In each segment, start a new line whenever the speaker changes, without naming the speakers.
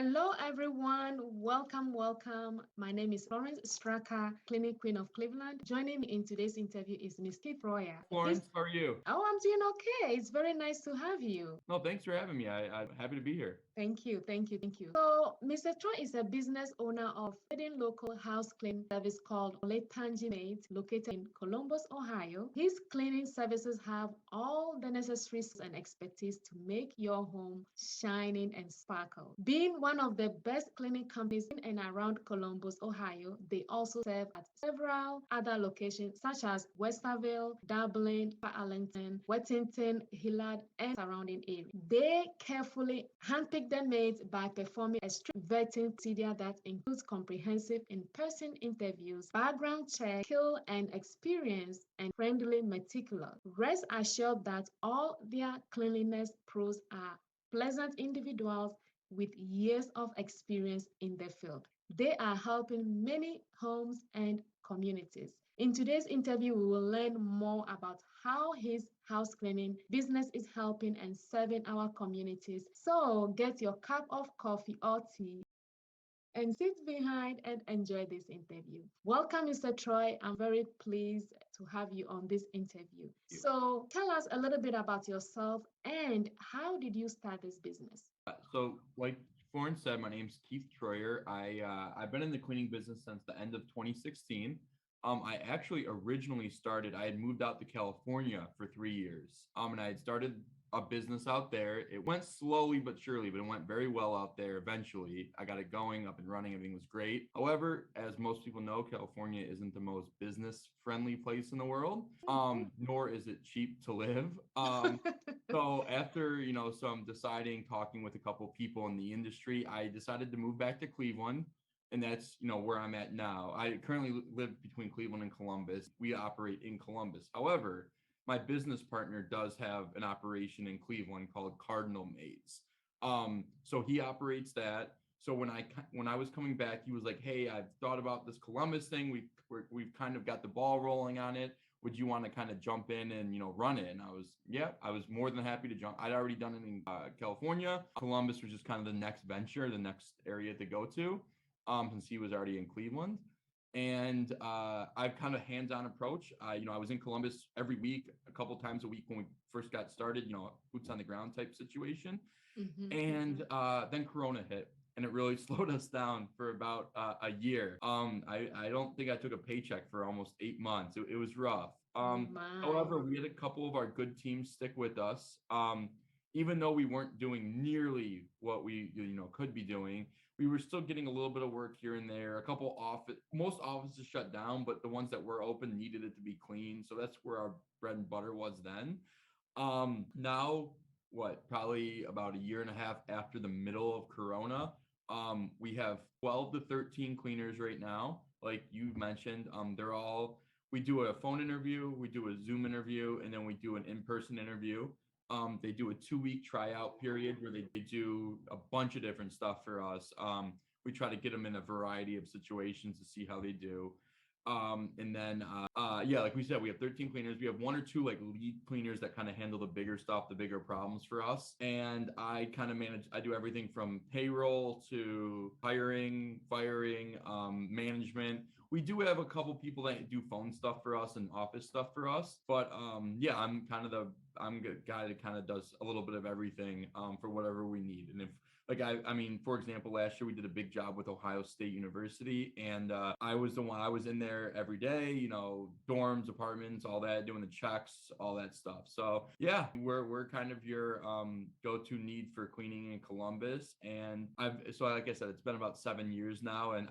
Hello, everyone. Welcome, welcome. My name is Florence Straka, Clinic Queen of Cleveland. Joining me in today's interview is Miss Keith Royer.
Florence, how are you?
Oh, I'm doing okay. It's very nice to have you.
No, thanks for having me. I'm happy to be here.
Thank you, thank you, thank you. So, Mr. Troy is a business owner of a leading local house cleaning service called OlentangyMaids, located in Columbus, Ohio. His cleaning services have all the necessary skills and expertise to make your home shining and sparkle. Being one of the best cleaning companies in and around Columbus, Ohio, they also serve at several other locations such as Westerville, Dublin, Arlington, Worthington, Hilliard, and surrounding areas. They carefully handpick their maids by performing a strict vetting procedure that includes comprehensive in-person interviews, background check, skill and experience, and friendly meticulous. Rest assured that all their cleanliness pros are pleasant individuals with years of experience in the field. They are helping many homes and communities. In today's interview, we will learn more about how his house cleaning business is helping and serving our communities. So get your cup of coffee or tea and sit behind and enjoy this interview. Welcome, Mr. Troy. I'm very pleased to have you on this interview. So tell us a little bit about yourself and how did you start this business?
Like Florence said, my name's Keith Troyer. I've been in the cleaning business since the end of 2016. I actually originally started. I had moved out to California for 3 years. And I had started a business out there. It went slowly but surely, but it went very well out there. Eventually, I got it going, up and running. Everything was great. However, as most people know, California isn't the most business-friendly place in the world. Nor is it cheap to live. So after some deciding, talking with a couple people in the industry, I decided to move back to Cleveland. And that's, where I'm at now. I currently live between Cleveland and Columbus. We operate in Columbus. However, my business partner does have an operation in Cleveland called Cardinal Maids. So he operates that. So when I was coming back, he was like, "Hey, I've thought about this Columbus thing. We've kind of got the ball rolling on it. Would you want to kind of jump in and run it?" And I was more than happy to jump. I'd already done it in California. Columbus was just kind of the next venture, the next area to go to. Since he was already in Cleveland. And I've kind of hands-on approach. I was in Columbus every week, a couple times a week when we first got started, boots on the ground type situation. And then Corona hit and it really slowed us down for about a year. I don't think I took a paycheck for almost 8 months. It was rough. However, we had a couple of our good teams stick with us. Even though we weren't doing nearly what we could be doing, we were still getting a little bit of work here and there. Most offices shut down, but the ones that were open needed it to be clean. So that's where our bread and butter was then. Now, probably about a year and a half after the middle of Corona, we have 12 to 13 cleaners right now. Like you mentioned, we do a phone interview, we do a Zoom interview, and then we do an in-person interview. They do a 2-week tryout period where they do a bunch of different stuff for us. We try to get them in a variety of situations to see how they do. And then, like we said, we have 13 cleaners. We have 1 or 2 like lead cleaners that kind of handle the bigger stuff, the bigger problems for us. And I kind of I do everything from payroll to hiring, firing, management. We do have a couple people that do phone stuff for us and office stuff for us. But I'm the guy that kind of does a little bit of everything for whatever we need. And if for example, last year we did a big job with Ohio State University, and I was in there every day, dorms, apartments, all that, doing the checks, all that stuff. So yeah, we're kind of your go-to need for cleaning in Columbus. And like I said, it's been about 7 years now, and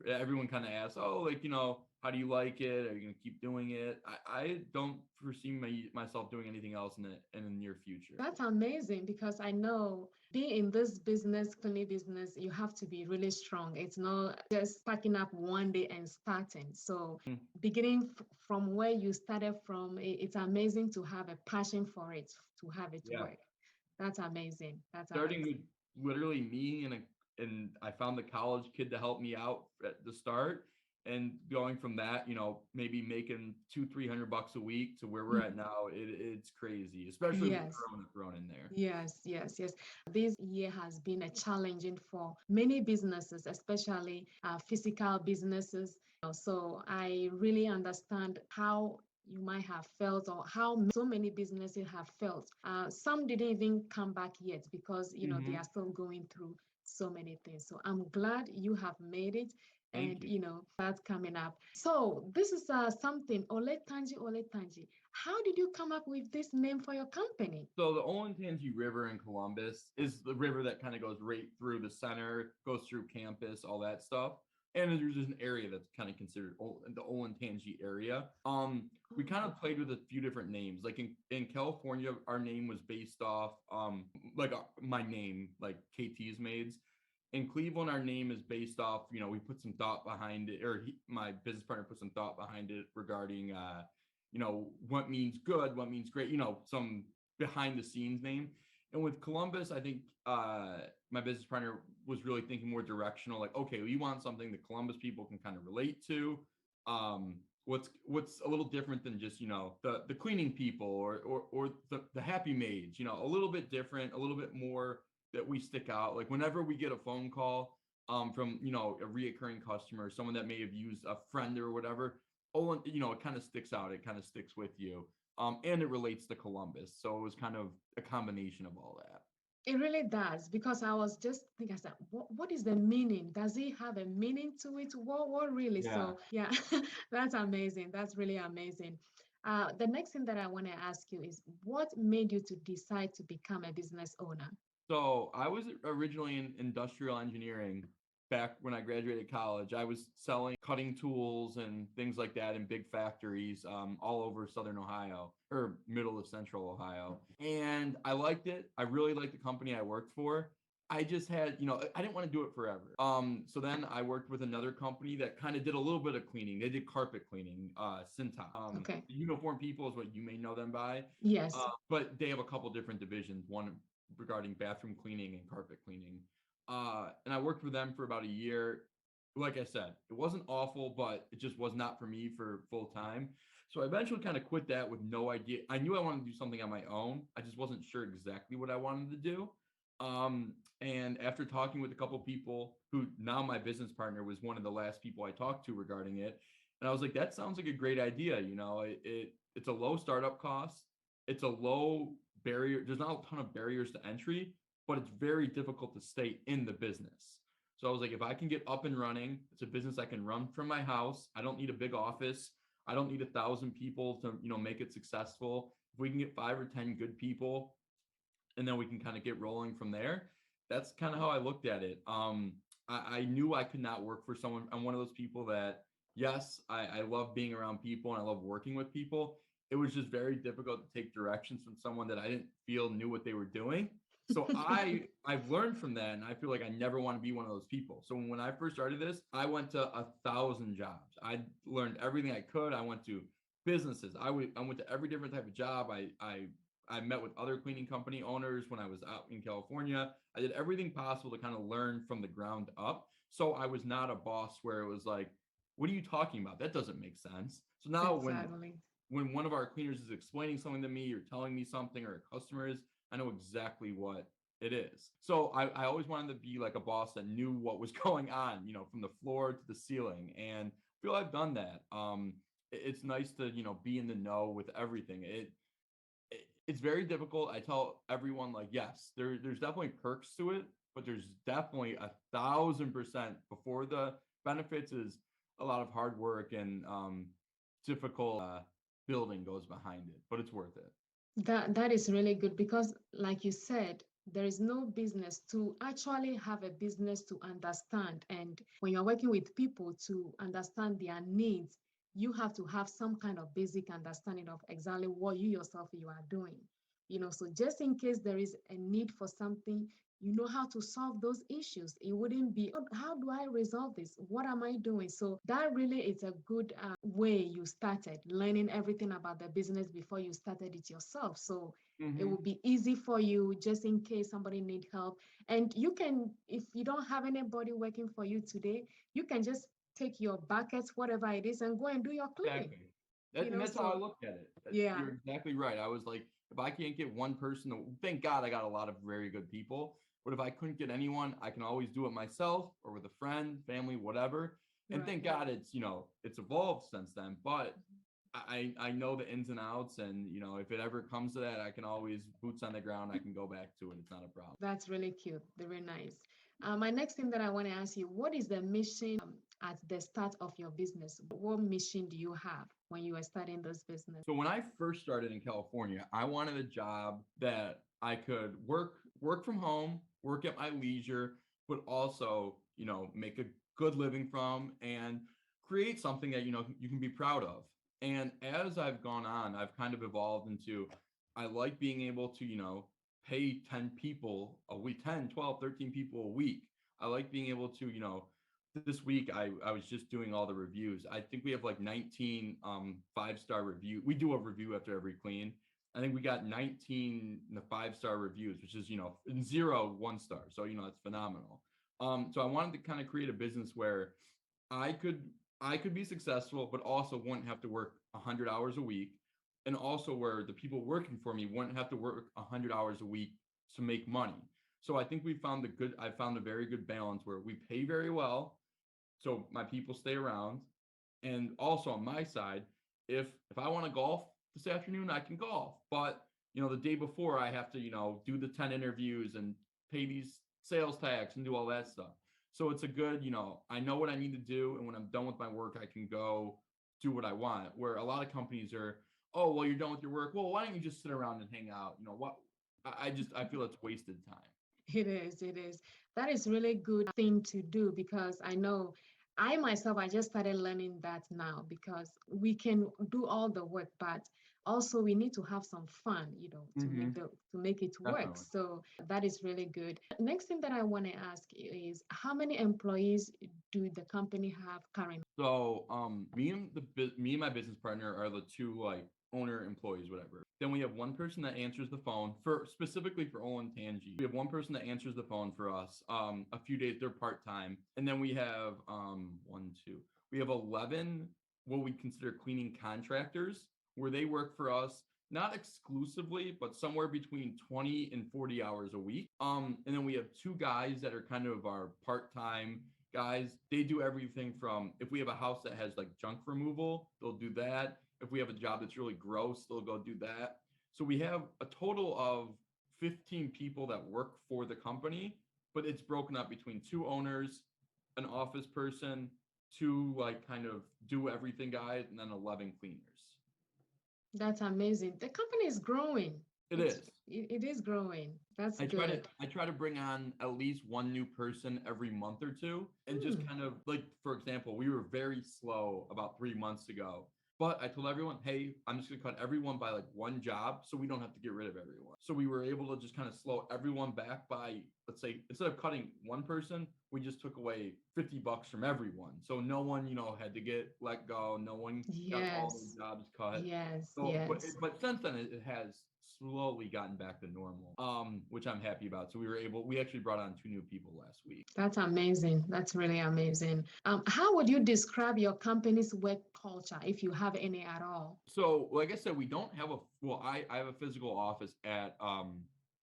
everyone kind of asks, oh, how do you like it? Are you going to keep doing it? I don't foresee myself doing anything else in the near future.
That's amazing because I know being in this business, cleaning business, you have to be really strong. It's not just packing up one day and starting. So beginning from where you started from, it's amazing to have a passion for it, to have it work. That's amazing.
Starting with literally me and I found the college kid to help me out at the start. And going from that, maybe making 200-300 bucks a week to where we're at now, it's crazy, especially with
Yes.
Corona thrown in there.
Yes, yes, yes. This year has been a challenging for many businesses, especially physical businesses. So I really understand how you might have felt or how so many businesses have felt. Some didn't even come back yet because, they are
Hmm.
still going through so many things. So I'm glad you have made it
Thank
and,
you.
that's coming up. So this is something, Oletangy. How did you come up with this name for your company?
So the Olentangy River in Columbus is the river that kind of goes right through the center, goes through campus, all that stuff. And there's just an area that's kind of considered the Olentangy area. We kind of played with a few different names. Like in California, our name was based off my name, like KT's Maids. In Cleveland, our name is based off, we put some thought behind it, or my business partner put some thought behind it regarding what means good, what means great, some behind the scenes name. And with Columbus, I think my business partner was really thinking more directional, like, okay, we want something that Columbus people can kind of relate to. What's a little different than just, the cleaning people or the happy maids, a little bit different, a little bit more that we stick out. Like whenever we get a phone call from, a reoccurring customer, someone that may have used a friend or whatever, it kind of sticks out. It kind of sticks with you. And it relates to Columbus. So it was kind of a combination of all that.
It really does because I was just thinking, I said, what is the meaning? Does it have a meaning to it? What really?
Yeah.
So yeah, that's amazing. That's really amazing. The next thing that I want to ask you is what made you to decide to become a business owner?
So I was originally in industrial engineering back when I graduated college. I was selling cutting tools and things like that in big factories all over Southern Ohio or middle of Central Ohio. And I liked it. I really liked the company I worked for. I just had, I didn't want to do it forever. So then I worked with another company that kind of did a little bit of cleaning. They did carpet cleaning, Cintas.
Okay.
Uniform People is what you may know them by.
Yes.
But they have a couple different divisions. One regarding bathroom cleaning and carpet cleaning. And I worked with them for about a year. Like I said, it wasn't awful, but it just was not for me for full time. So I eventually kind of quit that with no idea. I knew I wanted to do something on my own. I just wasn't sure exactly what I wanted to do. And after talking with a couple people who now my business partner was one of the last people I talked to regarding it. And I was like, that sounds like a great idea. It's a low startup cost. It's a low barrier. There's not a ton of barriers to entry, but it's very difficult to stay in the business. So I was like, if I can get up and running, it's a business I can run from my house. I don't need a big office. I don't need 1,000 people to, make it successful. If we can get 5 or 10 good people, and then we can kind of get rolling from there. That's kind of how I looked at it. I knew I could not work for someone. I'm one of those people that, yes, I love being around people and I love working with people. It was just very difficult to take directions from someone that I didn't feel knew what they were doing. So I've learned from that, and I feel like I never want to be one of those people. So when I first started this, I went to 1,000 jobs. I learned everything I could. I went to businesses. I went to every different type of job. I met with other cleaning company owners when I was out in California. I did everything possible to kind of learn from the ground up. So I was not a boss where it was like, what are you talking about? That doesn't make sense. So now
Exactly.
when one of our cleaners is explaining something to me or telling me something or a customer is, I know exactly what it is. So I always wanted to be like a boss that knew what was going on, from the floor to the ceiling. And I feel I've done that. It's nice to, be in the know with everything. It's very difficult. I tell everyone, like, yes, there's definitely perks to it, but there's definitely 1,000% before the benefits is a lot of hard work and difficult building goes behind it, but it's worth it.
That is really good because, like you said, there is no business to actually have a business to understand. And when you're working with people to understand their needs, you have to have some kind of basic understanding of exactly what you are doing. So just in case there is a need for something, you know how to solve those issues. It wouldn't be, "Oh, how do I resolve this? What am I doing?" So that really is a good way you started learning everything about the business before you started it yourself. So it
Hmm.
will be easy for you just in case somebody need help. And you can, if you don't have anybody working for you today, you can just take your buckets, whatever it is, and go and do your cleaning.
Exactly.
You
And
know,
that's how I
so
look at it.
yeah,
You're exactly right. I was like, if I can't get one person, thank God I got a lot of very good people. But if I couldn't get anyone, I can always do it myself or with a friend, family, whatever. And thank
right.
God it's evolved since then. But I know the ins and outs, and if it ever comes to that, I can always boots on the ground. I can go back to it. It's not a problem.
That's really cute. Very nice. My next thing that I want to ask you, what is the mission at the start of your business? What mission do you have when you are starting this business?
So when I first started in California, I wanted a job that I could work from home, work at my leisure, but also, make a good living from and create something that, you can be proud of. And as I've gone on, I've kind of evolved into I like being able to, pay 10 people a week, 10, 12, 13 people a week. I like being able to, this week I was just doing all the reviews. I think we have like 19 5-star review. We do a review after every clean. I think we got 19 5-star reviews, which is, 0 1-star. So, it's phenomenal. So I wanted to kind of create a business where I could I could be successful, but also wouldn't have to work 100 hours a week. And also where the people working for me wouldn't have to work 100 hours a week to make money. So I think I found a very good balance where we pay very well, so my people stay around. And also on my side, if I want to golf this afternoon, I can golf. But the day before I have to, do the 10 interviews and pay these sales tax and do all that stuff. So it's a good, I know what I need to do. And when I'm done with my work, I can go do what I want. Where a lot of companies are, oh, well, you're done with your work. Well, why don't you just sit around and hang out? What? I feel it's wasted time.
It is, it is. That is really good thing to do because I know I myself, I just started learning that now because we can do all the work, but also we need to have some fun,
Mm-hmm.
to make it work.
Definitely.
So that is really good. Next thing that I want to ask you is how many employees do the company have currently?
So, me and my business partner are the two like owner employees, whatever. Then we have one person that answers the phone for specifically for Olentangy. We have one person that answers the phone for us. A few days they're part time, and then we have we have 11 what we consider cleaning contractors where they work for us. Not exclusively, but somewhere between 20 and 40 hours a week. And then we have two guys that are kind of our part-time guys. They do everything from if we have a house that has like junk removal, they'll do that. If we have a job that's really gross, they'll go do that. So we have a total of 15 people that work for the company, but it's broken up between two owners, an office person, two like kind of do everything guys, and then 11 cleaners.
That's amazing. The company is growing.
It is.
It is growing. That's
I try to
good.
I try to bring on at least one new person every month or two, and just
Hmm.
kind of like, for example, we were very slow about 3 months ago, but I told everyone, hey, I'm just gonna cut everyone by like one job so we don't have to get rid of everyone. So we were able to just kind of slow everyone back by, let's say, instead of cutting one person, we just took away $50 from everyone. So no one, had to get let go. No one got all
Yes.
their jobs cut.
Yes.
So,
Yes.
but since then it has slowly gotten back to normal, which I'm happy about. So we actually brought on two new people last week.
That's amazing. That's really amazing. How would you describe your company's work culture, if you have any at all?
So, like I said, we don't have I have a physical office at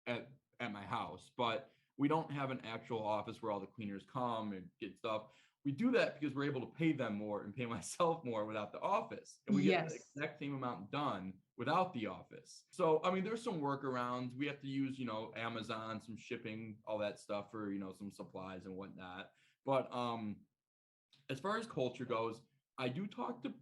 at my house, but we don't have an actual office where all the cleaners come and get stuff. We do that because we're able to pay them more and pay myself more without the office. And we get the
Yes.
exact same amount done without the office. So, I mean, there's some workarounds. We have to use, Amazon, some shipping, all that stuff for, some supplies and whatnot. But as far as culture goes, I do talk to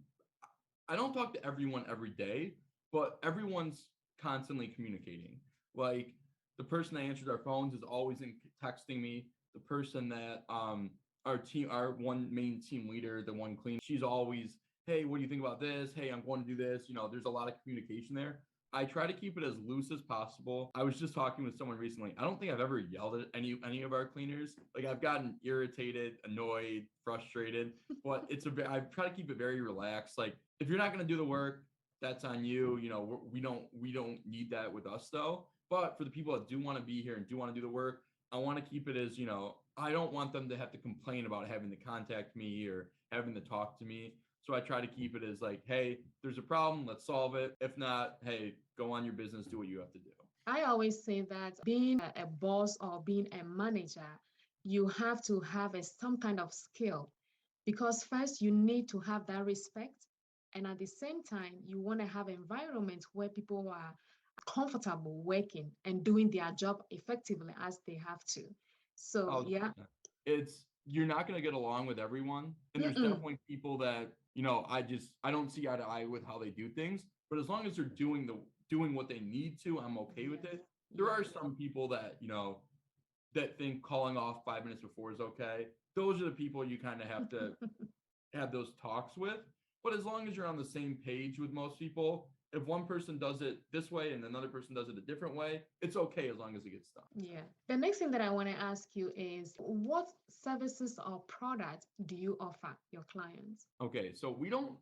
I don't talk to everyone every day, but everyone's constantly communicating. Like the person that answers our phones is always texting me. The person that our one main team leader, the one clean, she's always, hey, what do you think about this? Hey, I'm going to do this. There's a lot of communication there. I try to keep it as loose as possible. I was just talking with someone recently. I don't think I've ever yelled at any of our cleaners. Like I've gotten irritated, annoyed, frustrated, but I try to keep it very relaxed. Like if you're not going to do the work, that's on you. We don't need that with us though. But for the people that do want to be here and do want to do the work, I want to keep it as, I don't want them to have to complain about having to contact me or having to talk to me. So I try to keep it as like, hey, there's a problem, let's solve it. If not, hey, go on your business, do what you have to do.
I always say that being a boss or being a manager, you have to have some kind of skill because first you need to have that respect. And at the same time, you want to have environment where people are comfortable working and doing their job effectively as they have to. So,
Oh,
yeah.
it's you're not going to get along with everyone, and there's
Mm-mm.
definitely people that I don't see eye to eye with how they do things. But as long as they're doing what they need to, I'm okay with
Yes.
it. There are
Yes.
some people that that think calling off 5 minutes before is okay. Those are the people you kind of have to have those talks with. But as long as you're on the same page with most people, if one person does it this way and another person does it a different way, it's okay as long as it gets done.
Yeah. The next thing that I want to ask you is what services or products do you offer your clients?
Okay, so we don't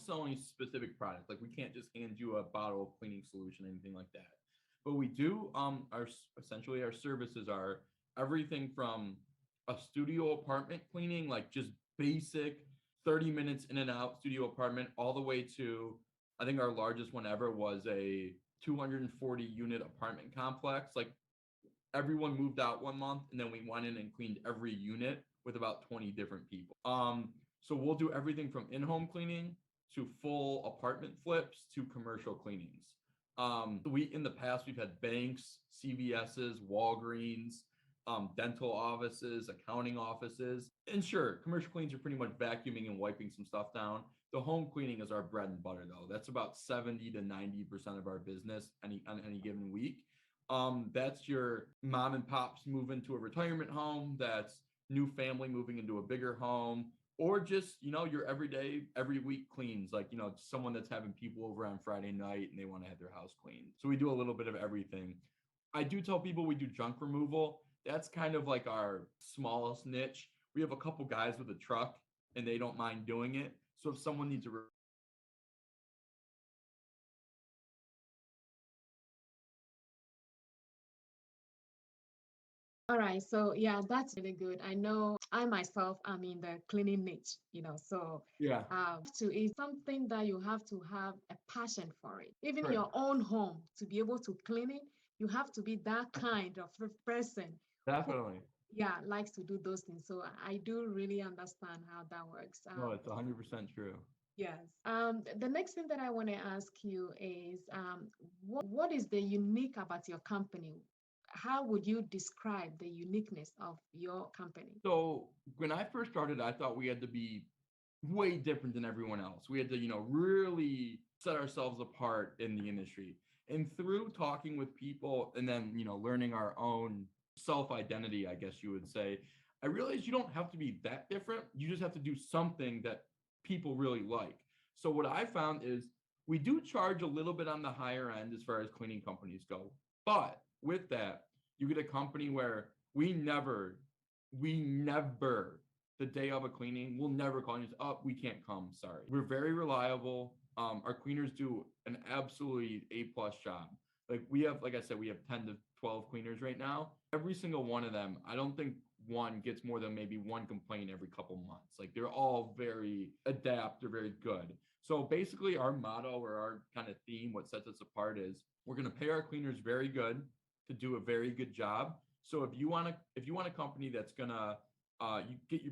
sell any specific product. Like we can't just hand you a bottle of cleaning solution, anything like that. But we do essentially our services are everything from a studio apartment cleaning, like just basic 30 minutes in and out studio apartment, all the way to I think our largest one ever was a 240 unit apartment complex. Like everyone moved out one month and then we went in and cleaned every unit with about 20 different people. So we'll do everything from in-home cleaning to full apartment flips to commercial cleanings. We in the past we've had banks, CVS's, Walgreens, dental offices, accounting offices. And sure, commercial cleans are pretty much vacuuming and wiping some stuff down. The home cleaning is our bread and butter though. That's about 70 to 90% of our business on any given week. That's your mom and pops moving to a retirement home. That's new family moving into a bigger home, or just your everyday every week cleans, like someone that's having people over on Friday night and they want to have their house cleaned. So we do a little bit of everything. I do tell people we do junk removal. That's kind of like our smallest niche. We have a couple guys with a truck and they don't mind doing it. So if someone needs a
All right, so yeah, that's really good. I know I myself am in the cleaning niche, so
yeah,
it's something that you have to have a passion for it. Even
right,
your own home, to be able to clean it, you have to be that kind of person who,
definitely.
yeah, likes to do those things. So I do really understand how that works.
No, it's 100% true.
Yes. The next thing that I want to ask you is what is the unique about your company? How would you describe the uniqueness of your company?
So when I first started, I thought we had to be way different than everyone else. We had to, really set ourselves apart in the industry. And through talking with people and then, learning our own self-identity, I guess you would say, I realized you don't have to be that different. You just have to do something that people really like. So what I found is we do charge a little bit on the higher end as far as cleaning companies go. But with that, you get a company where we never, the day of a cleaning, we'll never call you and say, oh, we can't come. Sorry. We're very reliable. Our cleaners do an absolutely A+ job. Like I said, we have 10 to 12 cleaners right now. Every single one of them, I don't think one gets more than maybe one complaint every couple months. Like they're all very adept, they're very good. So basically our motto or our kind of theme, what sets us apart is we're going to pay our cleaners very good to do a very good job. So if you want a company that's gonna you get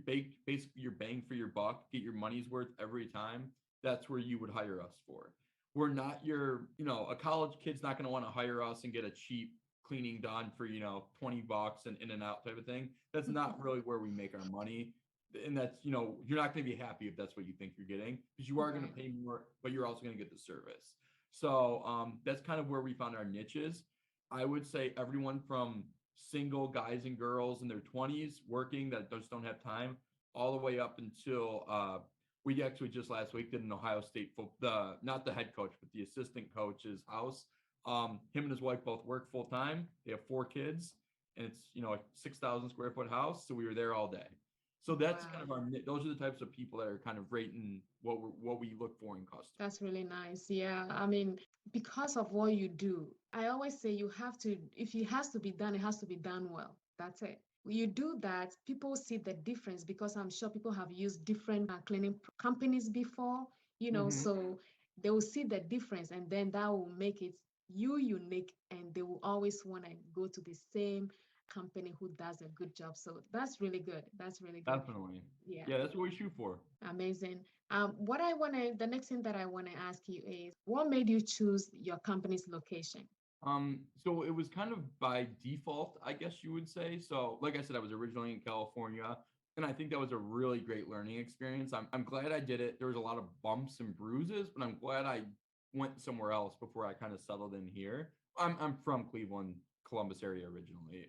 basically your bang for your buck, get your money's worth every time, that's where you would hire us for. We're not a college kid's not gonna want to hire us and get a cheap cleaning done for $20 and in and out type of thing. That's not really where we make our money. And that's you're not going to be happy if that's what you think you're getting, because you are going to
Right.
pay more, but you're also going to get the service. So that's kind of where we found our niches. I would say everyone from single guys and girls in their 20s working that just don't have time, all the way up until we actually just last week did an Ohio State the not the head coach but the assistant coach's house. Him and his wife both work full time. They have 4 kids, and it's a 6,000 square foot house. So we were there all day. So that's kind of
Wow.
those are the types of people that are kind of rating what we look for in customers.
That's really nice. Yeah. I mean, because of what you do, I always say you have to, if it has to be done, it has to be done well. That's it. you do that, people see the difference because I'm sure people have used different cleaning companies before,
Hmm.
so they will see the difference and then that will make it you unique and they will always want to go to the same company who does a good job. So that's really good. That's really good.
Definitely.
Yeah,
Yeah, that's what we shoot for.
amazing. The next thing that I want to ask you is what made you choose your company's location?
So it was kind of by default, I guess you would say. So, like I said, I was originally in California, and I think that was a really great learning experience. I'm glad I did it. There was a lot of bumps and bruises, but I'm glad I went somewhere else before I kind of settled in here. I'm from Cleveland, Columbus area originally.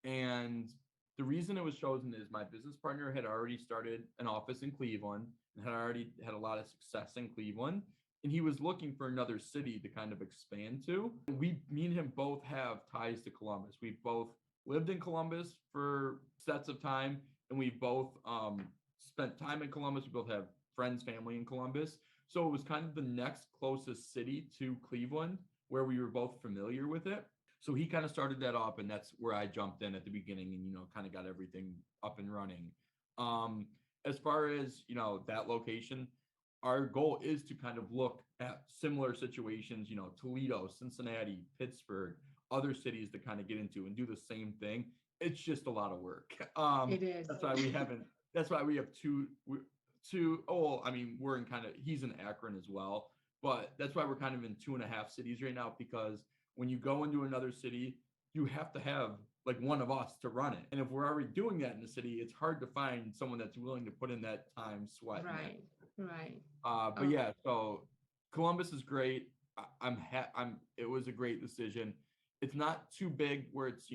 And the reason it was chosen is my business partner had already started an office in Cleveland and had already had a lot of success in Cleveland, and he was looking for another city to kind of expand to. Me and him both have ties to Columbus. We've both lived in Columbus for sets of time, and we've both spent time in Columbus. We both have friends, family in Columbus. So it was kind of the next closest city to Cleveland where we were both familiar with it. So he kind of started that up, and that's where I jumped in at the beginning and, kind of got everything up and running. Um, as far as, that location, our goal is to kind of look at similar situations, Toledo, Cincinnati, Pittsburgh, other cities to kind of get into and do the same thing. It's just a lot of work.
It is.
That's why we haven't, that's why we have I mean, we're in kind of, he's in Akron as well, but that's why we're kind of in 2.5 cities right now, because when you go into another city, you have to have like one of us to run it. And if we're already doing that in the city, it's hard to find someone that's willing to put in that time, sweat, and
Right, right.
but
Oh,
yeah, so Columbus is great. It was a great decision. It's not too big where it's,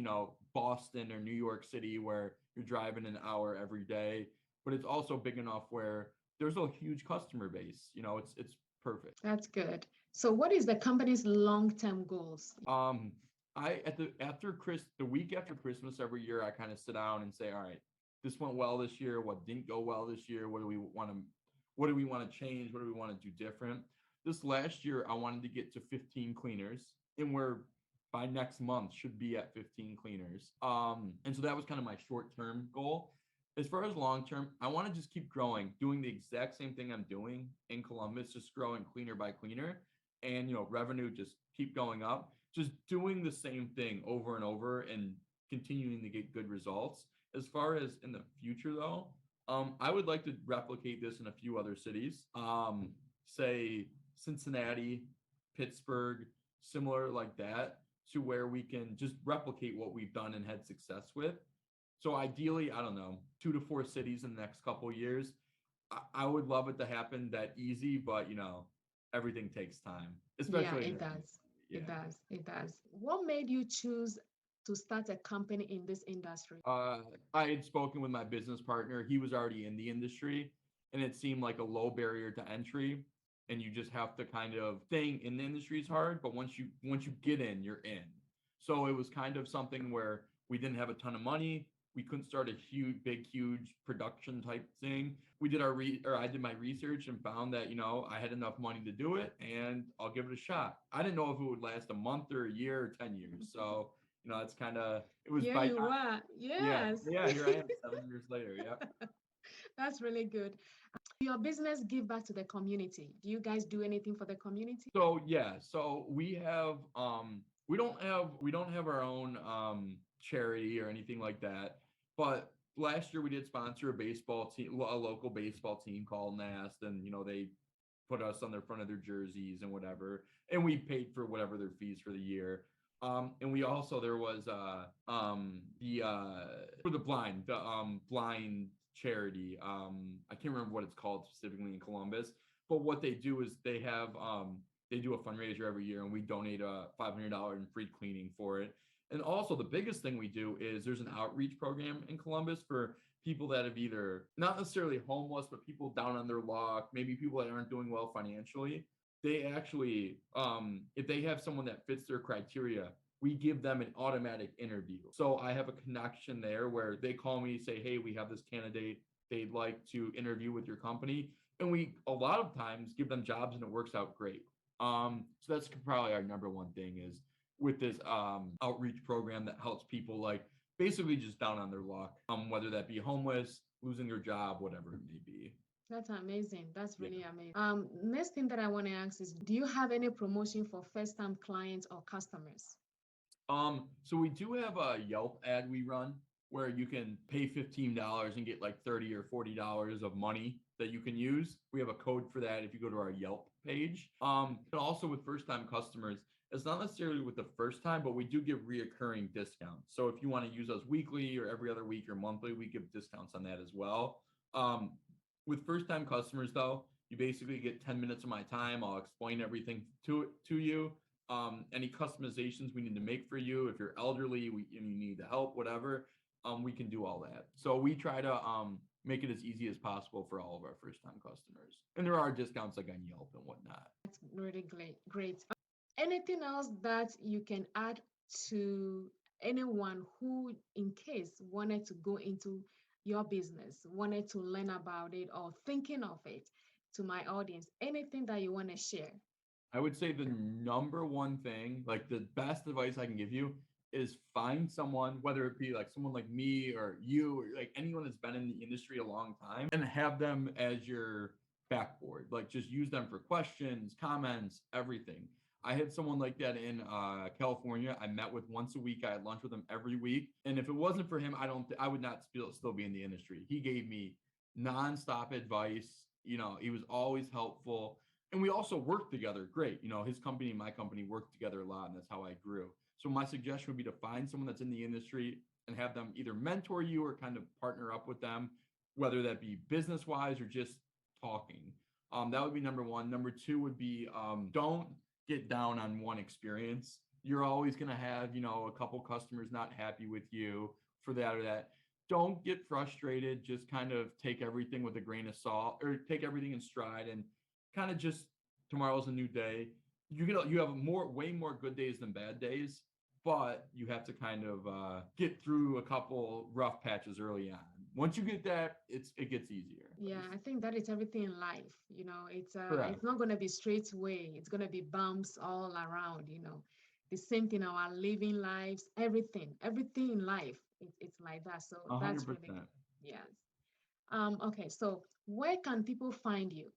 Boston or New York City where you're driving an hour every day, but it's also big enough where there's a huge customer base. It's perfect.
that's good. So what is the company's long-term goals?
Um, I at the after Chris the week after Christmas every year I kind of sit down and say, all right, this went well this year. What didn't go well this year? What do we want to change? What do we want to do different? This last year I wanted to get to 15 cleaners, and we're by next month should be at 15 cleaners. And so that was kind of my short-term goal. As far as long term, I want to just keep growing, doing the exact same thing I'm doing in Columbus, just growing cleaner by cleaner, and revenue just keep going up, just doing the same thing over and over and continuing to get good results. As far as in the future though, I would like to replicate this in a few other cities, say Cincinnati, Pittsburgh, similar like that, to where we can just replicate what we've done and had success with. So ideally, I don't know, 2 to 4 cities in the next couple of years. I would love it to happen that easy, but everything takes time,
Yeah,
especially
it does.
yeah.
It does. It does. What made you choose to start a company in this industry?
Uh, I had spoken with my business partner. He was already in the industry, and it seemed like a low barrier to entry. And you just have to kind of staying in the industry is hard, but once you get in, you're in. So it was kind of something where we didn't have a ton of money. We couldn't start a huge production type thing. We did I did my research and found that I had enough money to do it, and I'll give it a shot. I didn't know if it would last a month or a year or 10 years. So it's kind of it was
Here
by
you
time.
are.
Yeah,
Yes.
yeah. Here I am, 7 years later. Yeah.
That's really good. Your business give back to the community. Do you guys do anything for the community?
So yeah, so we don't have our own charity or anything like that. But last year we did sponsor a baseball team, a local baseball team called Nast, and they put us on the front of their jerseys and whatever, and we paid for whatever their fees for the year. And we also there was the for the blind charity. I can't remember what it's called specifically in Columbus, but what they do is they do a fundraiser every year, and we donate a $500 in free cleaning for it. And also the biggest thing we do is there's an outreach program in Columbus for people that have either not necessarily homeless, but people down on their luck, maybe people that aren't doing well financially. They actually, if they have someone that fits their criteria, we give them an automatic interview. So I have a connection there where they call me, say, hey, we have this candidate they'd like to interview with your company. And we a lot of times give them jobs, and it works out great. So that's probably our number one thing is with this outreach program that helps people like basically just down on their luck, whether that be homeless, losing their job, whatever it may be.
That's amazing. That's
Yeah.
really amazing. Next thing that I want to ask is, do you have any promotion for first-time clients or customers?
So we do have a Yelp ad we run where you can pay $15 and get like $30 or $40 of money that you can use. We have a code for that if you go to our Yelp page. And also with first-time customers, it's not necessarily with the first time, but we do give reoccurring discounts. So if you want to use us weekly or every other week or monthly, we give discounts on that as well. With first-time customers, though, you basically get 10 minutes of my time. I'll explain everything to you. Any customizations we need to make for you. If you're elderly and you need the help, whatever, we can do all that. So we try to make it as easy as possible for all of our first-time customers. And there are discounts like on Yelp and whatnot.
That's really great. Anything else that you can add to anyone who, in case, wanted to go into your business, wanted to learn about it or thinking of it, to my audience? Anything that you want to share?
I would say the number one thing, like the best advice I can give you is find someone, whether it be like someone like me or you, or like anyone that's been in the industry a long time, and have them as your backboard. Like just use them for questions, comments, everything. I had someone like that in California. I met with once a week. I had lunch with him every week. And if it wasn't for him, I would not still be in the industry. He gave me nonstop advice. He was always helpful. And we also worked together great. His company and my company worked together a lot, and that's how I grew. So my suggestion would be to find someone that's in the industry and have them either mentor you or kind of partner up with them, whether that be business wise or just talking. That would be number one. Number two would be don't get down on one experience. You're always going to have, a couple customers not happy with you for that or that. Don't get frustrated. Just kind of take everything with a grain of salt, or take everything in stride, and kind of just, tomorrow's a new day. You have way more good days than bad days, but you have to kind of get through a couple rough patches early on. Once you get that, it gets easier.
Yeah, I think that is everything in life. It's
Correct.
not going to be straight away. It's going to be bumps all around. The same thing, our living lives, everything in life. It's like that. So that's really
100%.
yes. Okay, so where can people find you?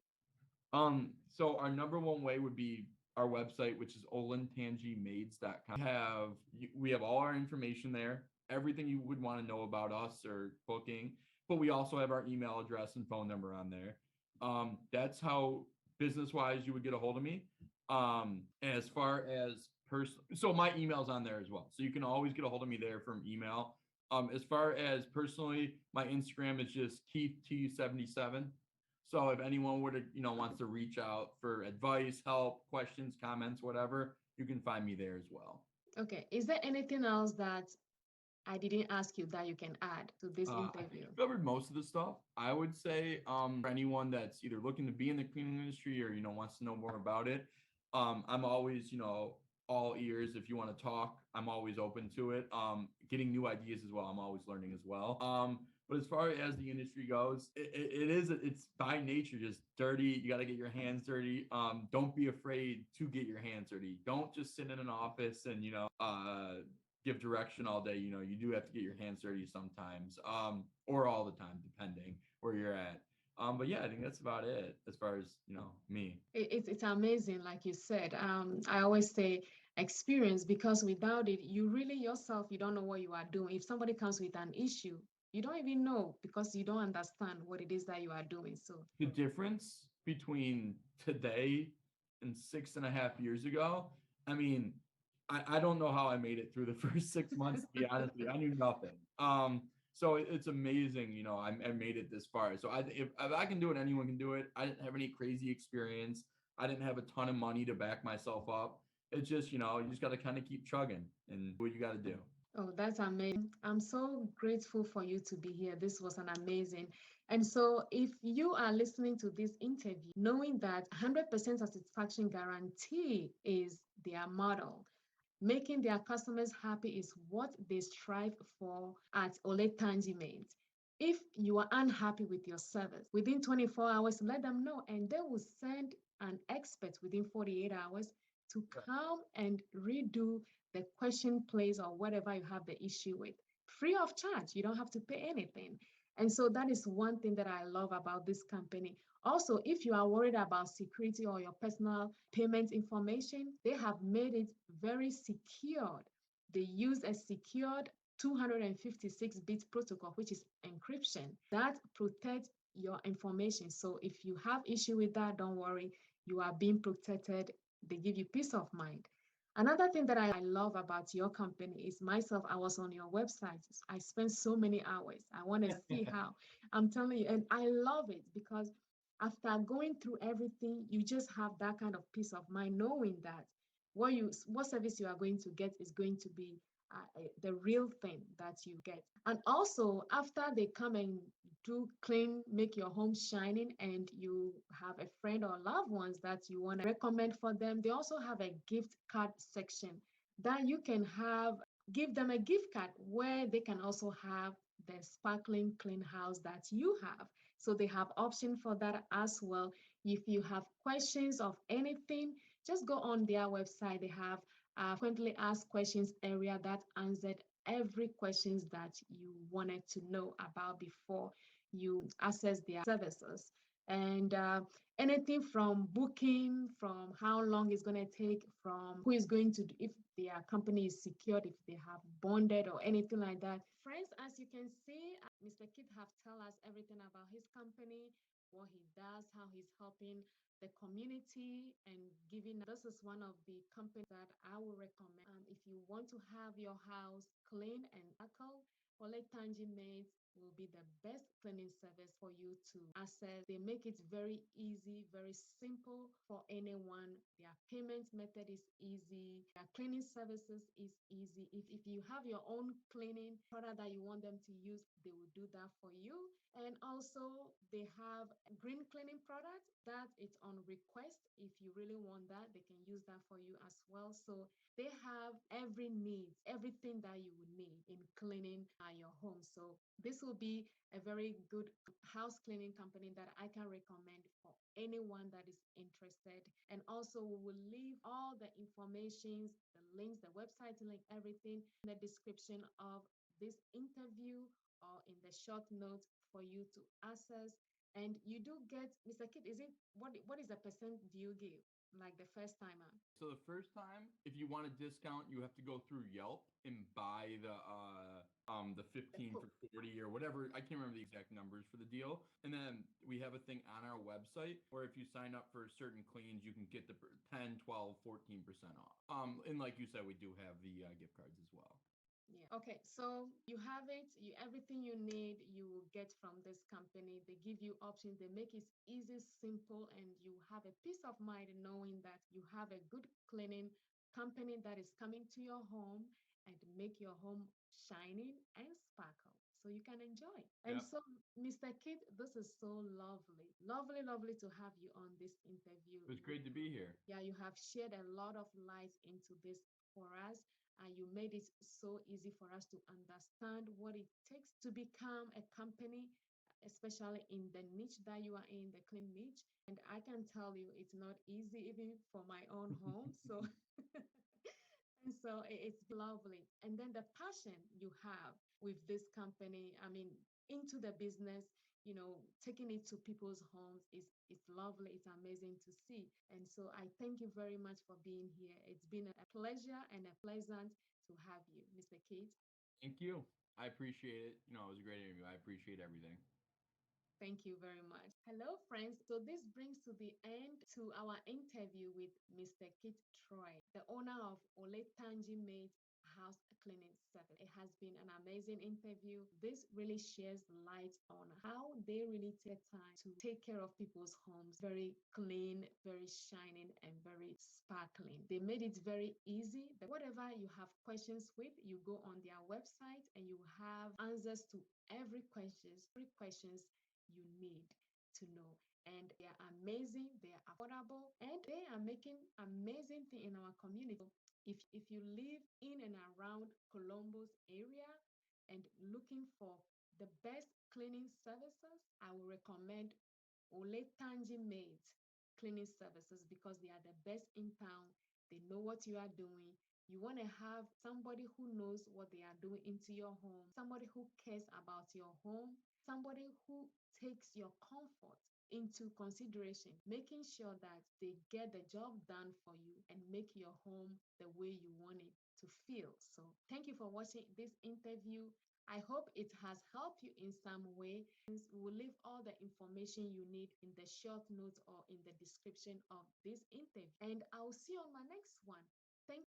So our number one way would be our website, which is OlentangyMaids.com. We have all our information there, everything you would want to know about us or booking, but we also have our email address and phone number on there. That's how business-wise you would get a hold of me. As far as so my email's on there as well. So you can always get a hold of me there from email. As far as personally, my Instagram is just KeithT77. So if anyone wants to reach out for advice, help, questions, comments, whatever, you can find me there as well.
Okay. Is there anything else that I didn't ask you that you can add to this
I think
interview?
you covered most of the stuff. I would say for anyone that's either looking to be in the cleaning industry or wants to know more about it, I'm always all ears. If you want to talk, I'm always open to it. Getting new ideas as well. I'm always learning as well. But as far as the industry goes, it's by nature just dirty. You got to get your hands dirty. Don't be afraid to get your hands dirty. Don't just sit in an office and give direction all day. You do have to get your hands dirty sometimes, or all the time, depending where you're at. But yeah, I think that's about it as far as me.
It's amazing, like you said. I always say experience, because without it, you really yourself, you don't know what you are doing. If somebody comes with an issue, you don't even know, because you don't understand what it is that you are doing. So
the difference between today and 6.5 years ago, I mean, I don't know how I made it through the first 6 months, to be honest with you. I knew nothing. So it's amazing, I made it this far. So if I can do it, anyone can do it. I didn't have any crazy experience. I didn't have a ton of money to back myself up. It's just, you just got to kind of keep chugging and do what you got to do.
oh, that's amazing. I'm so grateful for you to be here. This was an amazing. And so if you are listening to this interview, knowing that 100% satisfaction guarantee is their model, making their customers happy is what they strive for at OlentangyMaids. If you are unhappy with your service, within 24 hours, let them know, and they will send an expert within 48 hours to come and redo the question plays or whatever you have the issue with. free of charge. You don't have to pay anything. And so that is one thing that I love about this company. Also, if you are worried about security or your personal payment information, they have made it very secured. They use a secured 256-bit protocol, which is encryption, that protects your information. So if you have issue with that, don't worry, you are being protected. They give you peace of mind. Another thing that I love about your company is myself. I was on your website. I spent so many hours. I want to see how. I'm telling you, and I love it because after going through everything, you just have that kind of peace of mind, knowing that what service you are going to get is going to be the real thing that you get. And also, after they come and do clean, make your home shining, and you have a friend or loved ones that you want to recommend for them, they also have a gift card section that you can have, give them a gift card where they can also have the sparkling clean house that you have. So they have option for that as well. If you have questions of anything, just go on their website. They have frequently asked questions area that answered every questions that you wanted to know about before you access their services. And anything from booking, from how long it's going to take, from who is going to, if their company is secured, if they have bonded or anything like that. Friends, as you can see, Mr. Kit have tell us everything about his company, what he does, how he's helping the community and giving. This is one of the companies that I will recommend. If you want to have your house clean and tackle, OlentangyMaids will be the best cleaning service for you to access. They make it very easy, very simple for anyone. Their payment method is easy. Their cleaning services is easy. If you have your own cleaning product that you want them to use, they will do that for you. And also they have a green cleaning product that it's on request. If you really want that, they can use that for you as well. So they have every need, everything that you would need in cleaning your home. So this will be a very good house cleaning company that I can recommend for anyone that is interested. And also we will leave all the informations, the links, the website link, everything in the description of this interview or in the short notes for you to access. And you do get, Mr. Kit, is it what is the percent do you give? Like the first timer?
So the first time, if you want a discount, you have to go through Yelp and buy the 15 for 40 or whatever. I can't remember the exact numbers for the deal. And then we have a thing on our website where if you sign up for certain cleans, you can get the 10, 12, 14% off. And like you said, we do have the gift cards as well.
Yeah. Okay. So you have it. Everything you need, you will get from this company. They give you options. They make it easy, simple, and you have a peace of mind knowing that you have a good cleaning company that is coming to your home and make your home shining and sparkle so you can enjoy. And
Yep.
so, Mr. Kit, this is so lovely. Lovely, lovely to have you on this interview.
It was great to be here.
Yeah, you have shared a lot of light into this for us, and you made it so easy for us to understand what it takes to become a company, especially in the niche that you are in, the clean niche. And I can tell you it's not easy even for my own home. So and so it's lovely. And then the passion you have with this company, I mean, into the business, taking it to people's homes is it's lovely. It's amazing to see. And so I thank you very much for being here. It's been a pleasure and a pleasant to have you, Mr. Kate.
Thank you. I appreciate it. It was a great interview. I appreciate everything.
Thank you very much. Hello, friends. So this brings to the end to our interview with Mr. Kit Troy, the owner of OlentangyMaids House Cleaning Service. It has been an amazing interview. This really shares light on how they really take time to take care of people's homes. Very clean, very shining, and very sparkling. They made it very easy. Whatever you have questions with, you go on their website and you have answers to every questions you need to know. And they are amazing, they are affordable, and they are making amazing thing in our community. If you live in and around Columbus area and looking for the best cleaning services, I will recommend OlentangyMaids cleaning services because they are the best in town. They know what you are doing. You want to have somebody who knows what they are doing into your home, somebody who cares about your home, somebody who takes your comfort into consideration, making sure that they get the job done for you and make your home the way you want it to feel. So, thank you for watching this interview. I hope it has helped you in some way. We will leave all the information you need in the short notes or in the description of this interview. And I'll see you on my next one. Thank